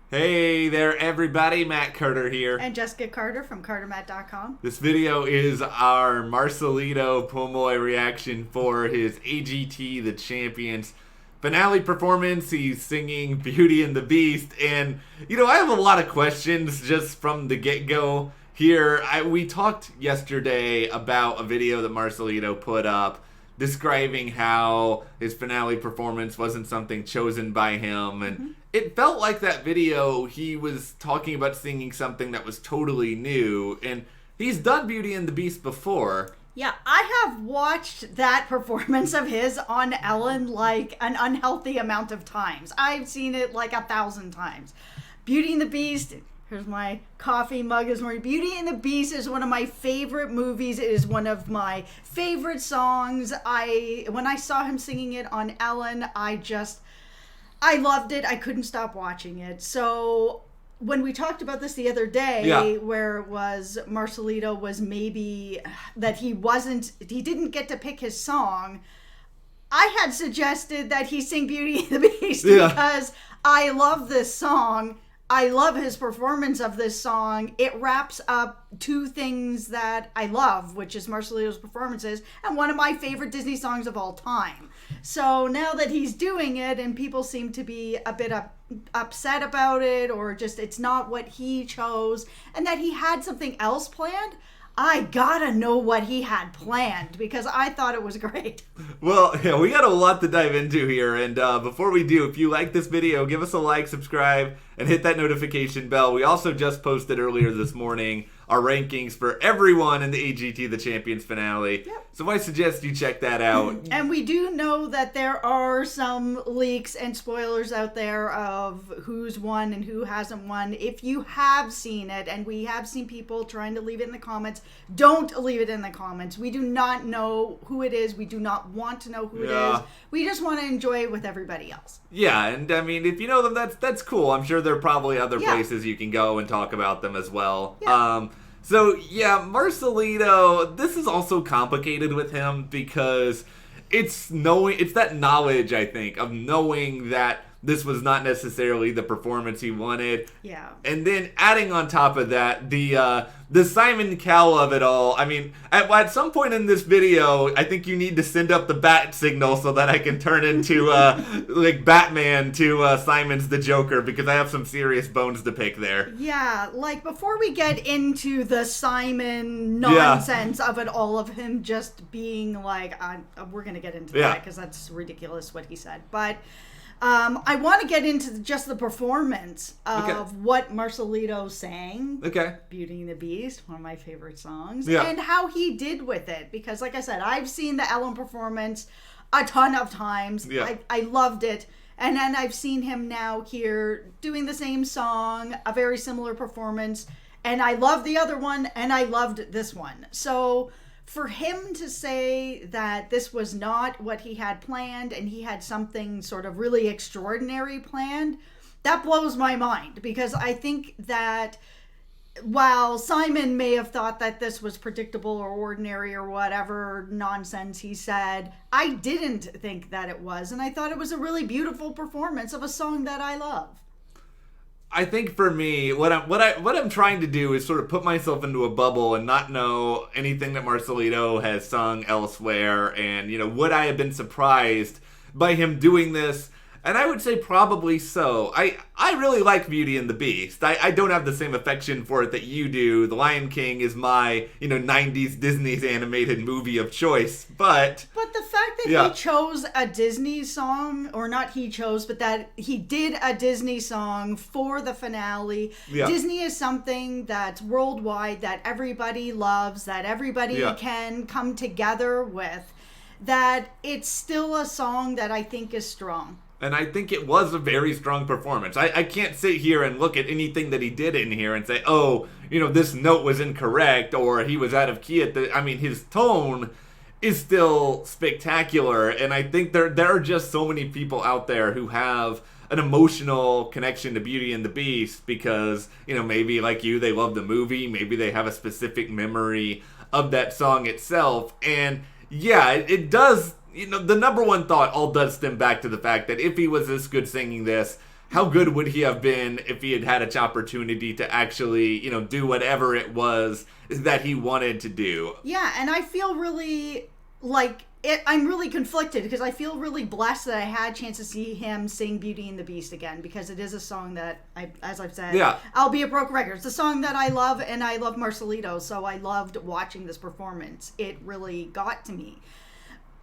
Hey there, everybody. Matt Carter here. And Jessica Carter from CARTERMATT.com. This video is our Marcelito Pomoy reaction for his AGT The Champions finale performance. He's singing Beauty and the Beast. And, I have a lot of questions just from the get-go here. We talked yesterday about a video that Marcelito put up describing how his finale performance wasn't something chosen by him, and it felt like that video he was talking about singing something that was totally new, and he's done Beauty and the Beast before. Yeah, I have watched that performance of his on Ellen like an unhealthy amount of times. I've seen it like 1,000 times. Beauty and the Beast, here's my coffee mug this morning. Beauty and the Beast is one of my favorite movies. It is one of my favorite songs. When I saw him singing it on Ellen, I loved it. I couldn't stop watching it. So when we talked about this the other day, where it was Marcelito was maybe that he didn't get to pick his song, I had suggested that he sing Beauty and the Beast because I love this song. I love his performance of this song. It wraps up two things that I love, which is Marcelito's performances and one of my favorite Disney songs of all time. So now that he's doing it and people seem to be a bit upset about it, or just it's not what he chose and that he had something else planned, I gotta know what he had planned because I thought it was great. Well, yeah, we got a lot to dive into here, and before we do, if you like this video, give us a like, subscribe, and hit that notification bell. We also just posted earlier this morning our rankings for everyone in the AGT The Champions finale. Yep. So I suggest you check that out. And we do know that there are some leaks and spoilers out there of who's won and who hasn't won. If you have seen it, and we have seen people trying to leave it in the comments, don't leave it in the comments. We do not know who it is. We do not want to know who it is. We just want to enjoy it with everybody else. Yeah, and I mean, if you know them, that's cool. I'm sure there are probably other places you can go and talk about them as well. Yeah. So yeah, Marcelito, this is also complicated with him because it's that knowledge, I think, of knowing that this was not necessarily the performance he wanted. Yeah. And then adding on top of that, the Simon Cowell of it all. I mean, at some point in this video, I think you need to send up the bat signal so that I can turn into like Batman to Simon's the Joker, because I have some serious bones to pick there. Yeah, like before we get into the Simon nonsense of it all, of him just being like, we're going to get into that because that's ridiculous what he said. But I want to get into just the performance of what Marcelito sang. Okay. Beauty and the Beast, one of my favorite songs. Yeah. And how he did with it. Because like I said, I've seen the Ellen performance a ton of times. Yeah. I loved it. And then I've seen him now here doing the same song, a very similar performance. And I loved the other one, and I loved this one. So for him to say that this was not what he had planned and he had something sort of really extraordinary planned, that blows my mind, because I think that while Simon may have thought that this was predictable or ordinary or whatever nonsense he said, I didn't think that it was, and I thought it was a really beautiful performance of a song that I love. I think for me, what I'm trying to do is sort of put myself into a bubble and not know anything that Marcelito has sung elsewhere, and would I have been surprised by him doing this? And I would say probably so. I really like Beauty and the Beast. I don't have the same affection for it that you do. The Lion King is my 90s Disney's animated movie of choice, but the fact that he chose a Disney song, or not he chose, but that he did a Disney song for the finale. Disney is something that's worldwide, that everybody loves, that everybody can come together with, that it's still a song that I think is strong. And I think it was a very strong performance. I can't sit here and look at anything that he did in here and say, oh, this note was incorrect or he was out of key at the... I mean, his tone is still spectacular. And I think there are just so many people out there who have an emotional connection to Beauty and the Beast because, maybe like you, they love the movie. Maybe they have a specific memory of that song itself. And yeah, it does... the number one thought all does stem back to the fact that if he was this good singing this, how good would he have been if he had had an opportunity to actually, do whatever it was that he wanted to do. Yeah, and I feel really I'm really conflicted because I feel really blessed that I had a chance to see him sing Beauty and the Beast again, because it is a song that, as I've said, I'll be a broke record. It's a song that I love, and I love Marcelito, so I loved watching this performance. It really got to me.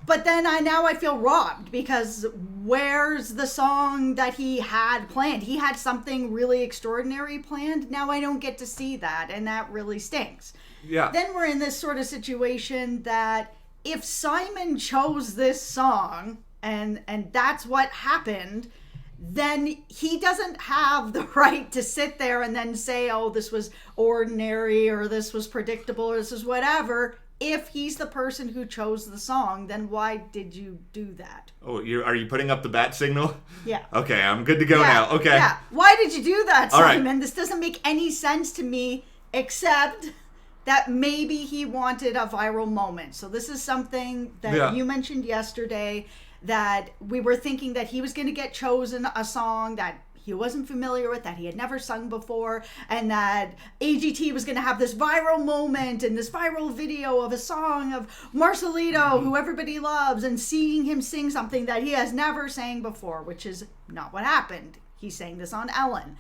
But then now I feel robbed, because where's the song that he had planned? He had something really extraordinary planned. Now I don't get to see that, and that really stinks. Yeah. Then we're in this sort of situation that if Simon chose this song and that's what happened, then he doesn't have the right to sit there and then say, oh, this was ordinary, or this was predictable, or this is whatever. If he's the person who chose the song, then why did you do that? Oh, are you putting up the bat signal? Yeah. Okay, I'm good to go now. Okay. Yeah. Why did you do that, Simon? All right. This doesn't make any sense to me, except that maybe he wanted a viral moment. So this is something that you mentioned yesterday, that we were thinking that he was going to get chosen a song that he wasn't familiar with, that he had never sung before, and that AGT was going to have this viral moment and this viral video of a song of Marcelito, who everybody loves, and seeing him sing something that he has never sang before, which is not what happened. He sang this on Ellen.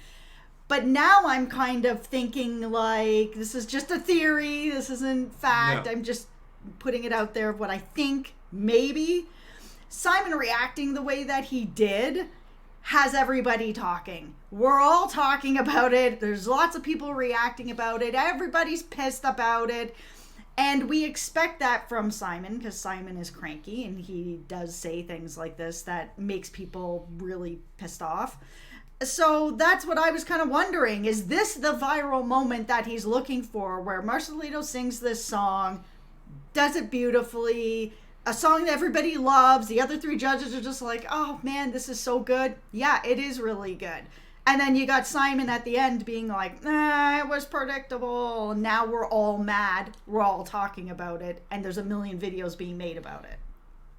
But now I'm kind of thinking like, this is just a theory, this isn't fact, I'm just putting it out there of what I think maybe. Simon reacting the way that he did has everybody talking. We're all talking about it. There's lots of people reacting about it. Everybody's pissed about it. And we expect that from Simon, because Simon is cranky and he does say things like this that makes people really pissed off. So that's what I was kind of wondering. Is this the viral moment that he's looking for, where Marcelito sings this song, does it beautifully, a song that everybody loves, the other three judges are just like, oh man, this is so good. Yeah, it is really good. And then you got Simon at the end being like, it was predictable. Now we're all mad. We're all talking about it. And there's a million videos being made about it.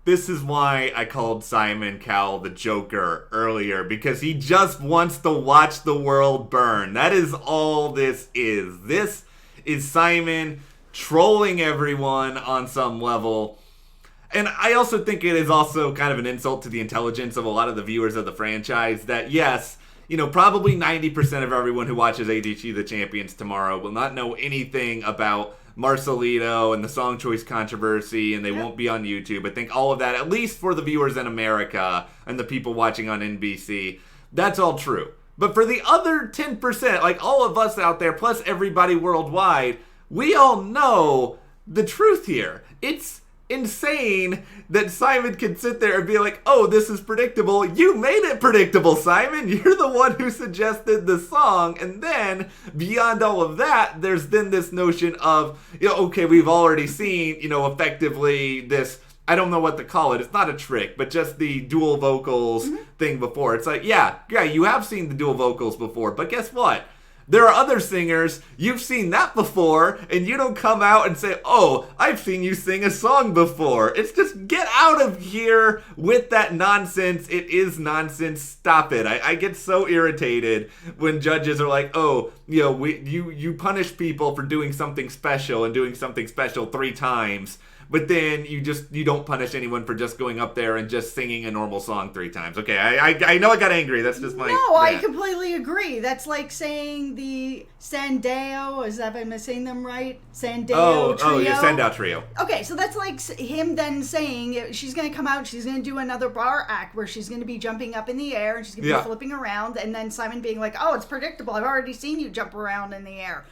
This is why I called Simon Cowell the Joker earlier, because he just wants to watch the world burn. That is all this is. This is Simon trolling everyone on some level. And I also think it is also kind of an insult to the intelligence of a lot of the viewers of the franchise that, yes, probably 90% of everyone who watches AGT The Champions tomorrow will not know anything about Marcelito and the song choice controversy, and they won't be on YouTube. I think all of that, at least for the viewers in America and the people watching on NBC, that's all true. But for the other 10%, like all of us out there, plus everybody worldwide, we all know the truth here. It's insane that Simon can sit there and be like, oh, this is predictable. You made it predictable, Simon. You're the one who suggested the song. And then beyond all of that, there's then this notion of, okay, we've already seen, effectively this, I don't know what to call it. It's not a trick, but just the dual vocals thing before. It's like, yeah, you have seen the dual vocals before, but guess what? There are other singers, you've seen that before, and you don't come out and say, oh, I've seen you sing a song before. It's just, get out of here with that nonsense. It is nonsense. Stop it. I get so irritated when judges are like, oh, you punish people for doing something special and doing something special 3 times. But then you don't punish anyone for just going up there and just singing a normal song 3 times. Okay, I know I got angry. That's just my... No, I completely agree. That's like saying the Sandeo, is that, am I saying them right? Sandeo Trio. Oh, yeah, Sandow Trio. Okay, so that's like him then saying she's going to come out, she's going to do another bar act where she's going to be jumping up in the air and she's going to be flipping around, and then Simon being like, oh, it's predictable. I've already seen you jump around in the air.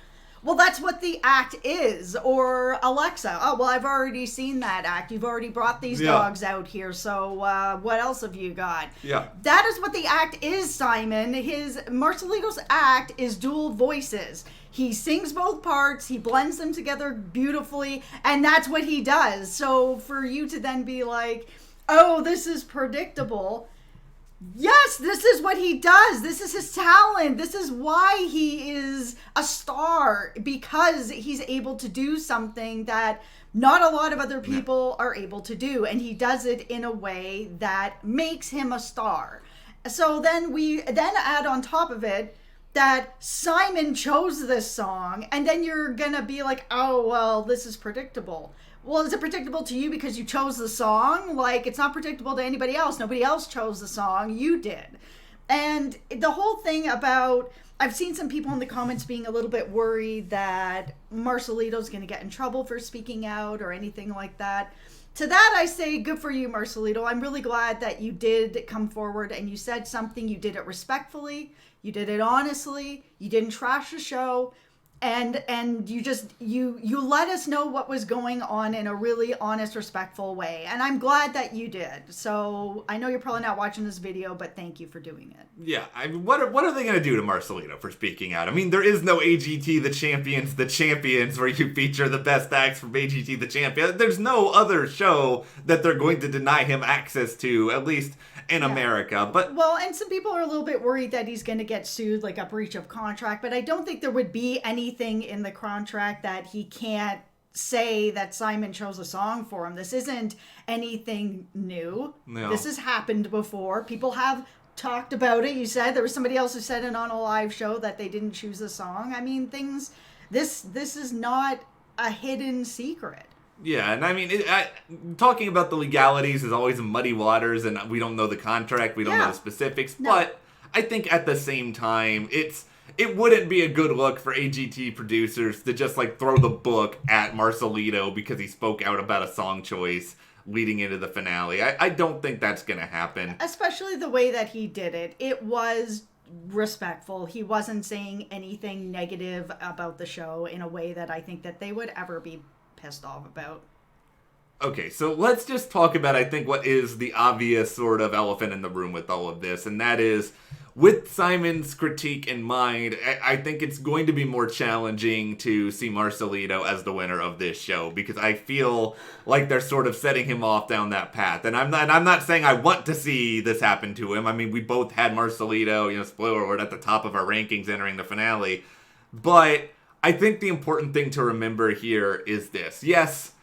Well, that's what the act is. Or Alexa, oh, well, I've already seen that act. You've already brought these dogs out here, so what else have you got? Yeah. That is what the act is, Simon. Marcelito's act is dual voices. He sings both parts, he blends them together beautifully, and that's what he does. So for you to then be like, oh, this is predictable... Yes, this is what he does. This is his talent. This is why he is a star, because he's able to do something that not a lot of other people are able to do. And he does it in a way that makes him a star. So then we add on top of it that Simon chose this song, and then you're gonna be like, oh, well, this is predictable. Well, is it predictable to you because you chose the song? Like, it's not predictable to anybody else. Nobody else chose the song. You did. And the whole thing about, I've seen some people in the comments being a little bit worried that Marcelito's going to get in trouble for speaking out or anything like that. To that, I say, good for you, Marcelito. I'm really glad that you did come forward and you said something. You did it respectfully. You did it honestly. You didn't trash the show. And you just, you let us know what was going on in a really honest, respectful way. And I'm glad that you did. So I know you're probably not watching this video, but thank you for doing it. Yeah, I mean, what are they going to do to Marcelito for speaking out? I mean, there is no AGT the Champions, where you feature the best acts from AGT the Champion. There's no other show that they're going to deny him access to, at least in America. But well, and some people are a little bit worried that he's going to get sued, like a breach of contract, but I don't think there would be anything in the contract that he can't say that Simon chose a song for him. This isn't anything new. No. This has happened before. People have talked about it. You said there was somebody else who said it on a live show that they didn't choose a song. I mean, this is not a hidden secret. Yeah, and I mean, talking about the legalities is always muddy waters, and we don't know the contract, we don't know the specifics, No. But I think at the same time, it wouldn't be a good look for AGT producers to just, like, throw the book at Marcelito because he spoke out about a song choice leading into the finale. I don't think that's going to happen. Especially the way that he did it. It was respectful. He wasn't saying anything negative about the show in a way that I think that they would ever be pissed off about. Okay, so let's just talk about, I think, what is the obvious sort of elephant in the room with all of this, and that is, with Simon's critique in mind, I think it's going to be more challenging to see Marcelito as the winner of this show, because I feel like they're sort of setting him off down that path. And I'm not saying I want to see this happen to him. I mean, we both had Marcelito, spoiler alert, at the top of our rankings entering the finale. But I think the important thing to remember here is this. Yes,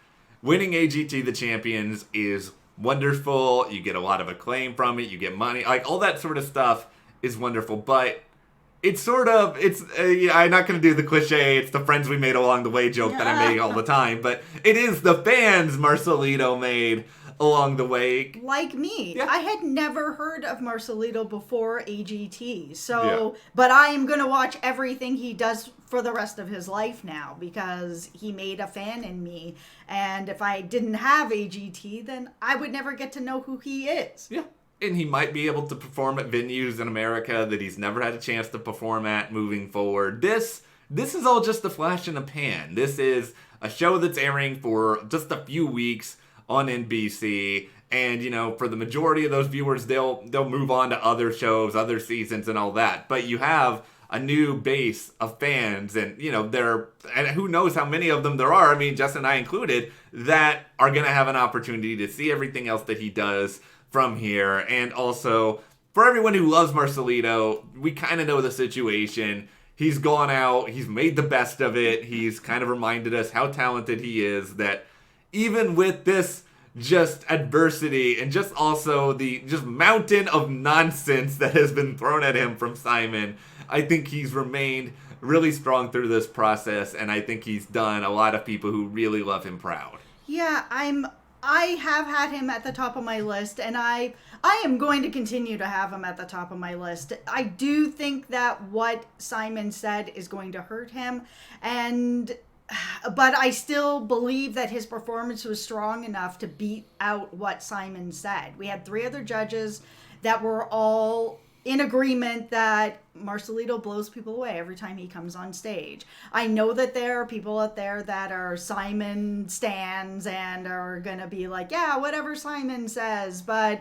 winning AGT the Champions is wonderful. You get a lot of acclaim from it. You get money. Like, all that sort of stuff is wonderful. But I'm not going to do the cliche, it's the friends we made along the way joke that I make all the time. But it is the fans Marcelito made along the way. Like me. Yeah. I had never heard of Marcelito before AGT. But I am going to watch everything he does for the rest of his life now because he made a fan in me. And if I didn't have AGT, then I would never get to know who he is. Yeah. And he might be able to perform at venues in America that he's never had a chance to perform at moving forward. This is all just a flash in the pan. This is a show that's airing for just a few weeks on NBC, and for the majority of those viewers, they'll move on to other shows, other seasons, and all that. But you have a new base of fans, and and who knows how many of them there are. I mean, Justin and I included, that are going to have an opportunity to see everything else that he does from here. And also, for everyone who loves Marcelito, we kind of know the situation. He's gone out, he's made the best of it. He's kind of reminded us how talented he is, that even with this just adversity and just also the just mountain of nonsense that has been thrown at him from Simon, I think he's remained really strong through this process, and I think he's done a lot of people who really love him proud. Yeah, I have had him at the top of my list, and I am going to continue to have him at the top of my list. I do think that what Simon said is going to hurt him, but I still believe that his performance was strong enough to beat out what Simon said. We had 3 other judges that were all in agreement that Marcelito blows people away every time he comes on stage. I know that there are people out there that are Simon stans and are going to be like, yeah, whatever Simon says, but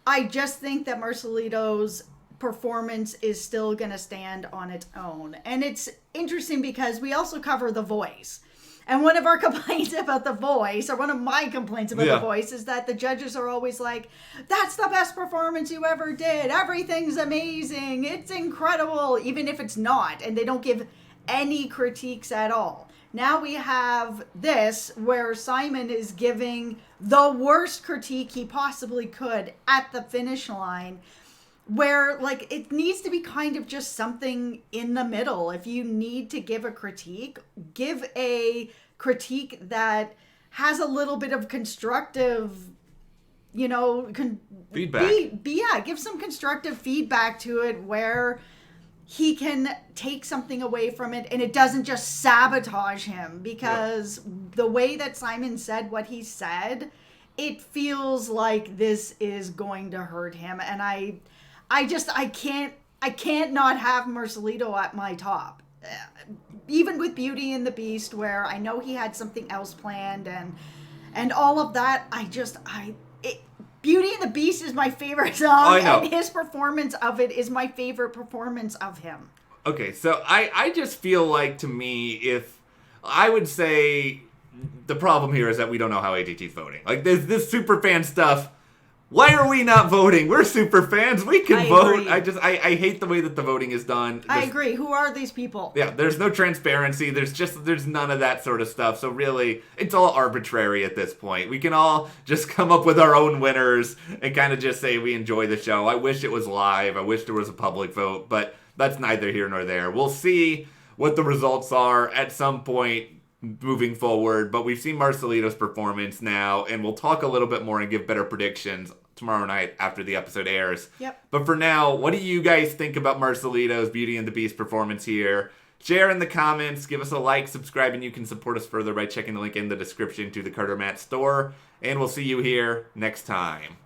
I just think that Marcelito's performance is still going to stand on its own. And it's interesting because we also cover The Voice. And one of our complaints about The Voice, or one of my complaints about The Voice, is that the judges are always like, that's the best performance you ever did. Everything's amazing. It's incredible, even if it's not. And they don't give any critiques at all. Now we have this where Simon is giving the worst critique he possibly could at the finish line. where like it needs to be kind of just something in the middle. If you need to give a critique, give a critique that has a little bit of constructive, feedback. Give some constructive feedback to it where he can take something away from it and it doesn't just sabotage him, because the way that Simon said what he said, it feels like this is going to hurt him. And I can't not have Marcelito at my top. Even with Beauty and the Beast, where I know he had something else planned and all of that, Beauty and the Beast is my favorite song, and his performance of it is my favorite performance of him. Okay, so I just feel like, to me, if I would say the problem here is that we don't know how AGT's voting. Like, there's this super fan stuff. Why are we not voting? We're super fans. We can vote. Agree. I hate the way that the voting is done. I agree. Who are these people? Yeah, there's no transparency. There's none of that sort of stuff. So really, it's all arbitrary at this point. We can all just come up with our own winners and kind of just say we enjoy the show. I wish it was live. I wish there was a public vote, but that's neither here nor there. We'll see what the results are at some point moving forward, but we've seen Marcelito's performance now, and we'll talk a little bit more and give better predictions tomorrow night after the episode airs. Yep. But for now, what do you guys think about Marcelito's Beauty and the Beast performance here? Share in the comments, give us a like, subscribe, and you can support us further by checking the link in the description to the CARTERMATT store. And we'll see you here next time.